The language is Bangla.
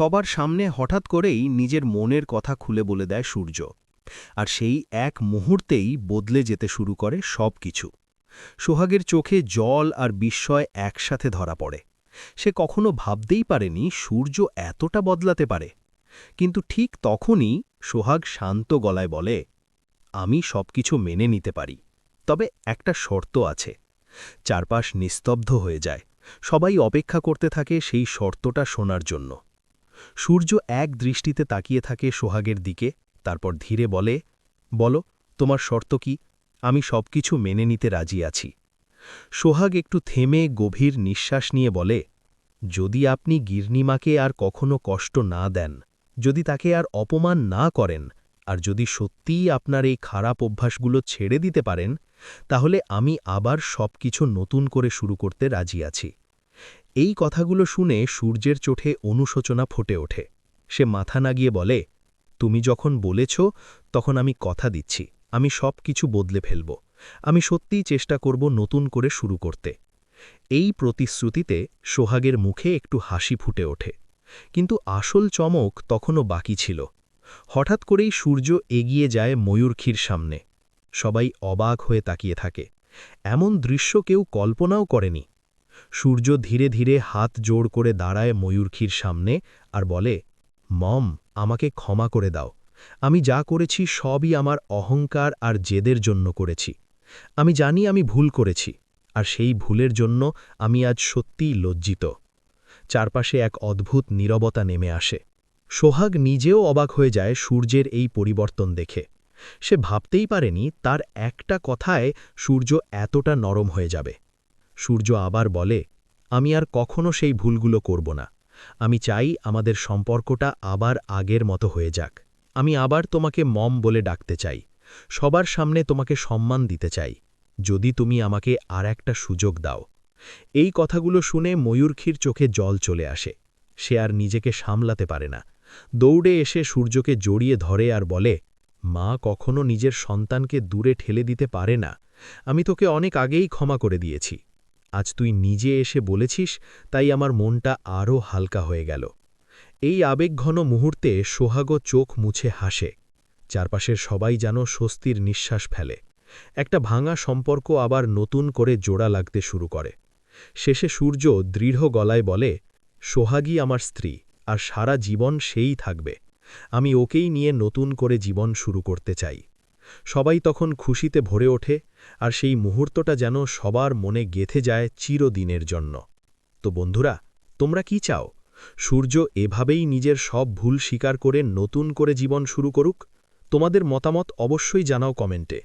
সবার সামনে হঠাৎ করেই নিজের মনের কথা খুলে বলে দেয় সূর্য। আর সেই এক মুহূর্তেই বদলে যেতে শুরু করে সব কিছু। সোহাগের চোখে জল আর বিস্ময় একসাথে ধরা পড়ে। সে কখনো ভাবতেই পারেনি সূর্য এতটা বদলাতে পারে। কিন্তু ঠিক তখনই সোহাগ শান্ত গলায় বলে, আমি সবকিছু মেনে নিতে পারি, তবে একটা শর্ত আছে। চারপাশ নিস্তব্ধ হয়ে যায়। সবাই অপেক্ষা করতে থাকে সেই শর্তটা শোনার জন্য। সূর্য এক দৃষ্টিতে তাকিয়ে থাকে সোহাগের দিকে, তারপর ধীরে বলে, বলো, তোমার শর্ত কি? আমি সবকিছু মেনে নিতে রাজি আছি। সোহাগ একটু থেমে গভীর নিঃশ্বাস নিয়ে বলে, যদি আপনি গির্নিমাকে আর কখনো কষ্ট না দেন, যদি তাকে আর অপমান না করেন, আর যদি সত্যিই আপনার এই খারাপ অভ্যাসগুলো ছেড়ে দিতে পারেন, তাহলে আমি আবার সবকিছু নতুন করে শুরু করতে রাজি আছি। এই কথাগুলো শুনে সূর্যের চোখে অনুশোচনা ফুটে ওঠে। সে মাথা নাগিয়ে বলে, তুমি যখন বলেছ, তখন আমি কথা দিচ্ছি, আমি সব কিছু বদলে ফেলব। আমি সত্যিই চেষ্টা করব নতুন করে শুরু করতে। এই প্রতিশ্রুতিতে সোহাগের মুখে একটু হাসি ফুটে ওঠে। কিন্তু আসল চমক তখনও বাকি ছিল। হঠাৎ করেই সূর্য এগিয়ে যায় ময়ূরক্ষীর সামনে। সবাই অবাক হয়ে তাকিয়ে থাকে। এমন দৃশ্য কেউ কল্পনাও করেনি। সূর্য ধীরে ধীরে হাত জোড় করে দাঁড়ায় ময়ূরক্ষীর সামনে আর বলে, মম, আমাকে ক্ষমা করে দাও। আমি যা করেছি সবই আমার অহংকার আর জেদের জন্য করেছি। আমি জানি আমি ভুল করেছি, আর সেই ভুলের জন্য আমি আজ সত্যিই লজ্জিত। চারপাশে এক অদ্ভুত নীরবতা নেমে আসে। সোহাগ নিজেও অবাক হয়ে যায় সূর্যের এই পরিবর্তন দেখে। সে ভাবতেই পারেনি তার একটা কথায় সূর্য এতটা নরম হয়ে যাবে। সূর্য আবার বলে, আমি আর কখনো সেই ভুলগুলো করব না। আমি চাই আমাদের সম্পর্কটা আবার আগের মতো হয়ে যাক। আমি আবার তোমাকে মম বলে ডাকতে চাই। সবার সামনে তোমাকে সম্মান দিতে চাই, যদি তুমি আমাকে আর একটা সুযোগ দাও। এই কথাগুলো শুনে ময়ূরক্ষীর চোখে জল চলে আসে। সে আর নিজেকে সামলাতে পারে না। দৌড়ে এসে সূর্যকে জড়িয়ে ধরে আর বলে, মা কখনো নিজের সন্তানকে দূরে ঠেলে দিতে পারে না। আমি তোকে অনেক আগেই ক্ষমা করে দিয়েছি। আজ তুই নিজে এসে বলেছিস, তাই আমার মনটা আরও হালকা হয়ে গেল। এই আবেগঘন মুহূর্তে সোহাগও চোখ মুছে হাসে। চারপাশের সবাই যেন স্বস্তির নিঃশ্বাস ফেলে। একটা ভাঙা সম্পর্ক আবার নতুন করে জোড়া লাগতে শুরু করে। শেষে সূর্য দৃঢ় গলায় বলে, সোহাগী আমার স্ত্রী, আর সারা জীবন সেই থাকবে। আমি ওকেই নিয়ে নতুন করে জীবন শুরু করতে চাই। সবাই তখন খুশিতে ভরে ওঠে, আর সেই মুহূর্তটা যেন সবার মনে গেঁথে যায় চিরদিনের জন্য। তো বন্ধুরা, তোমরা কি চাও? সূর্য এভাবেই নিজের সব ভুল স্বীকার করে নতুন করে জীবন শুরু করুক? তোমাদের মতামত অবশ্যই জানাও কমেন্টে।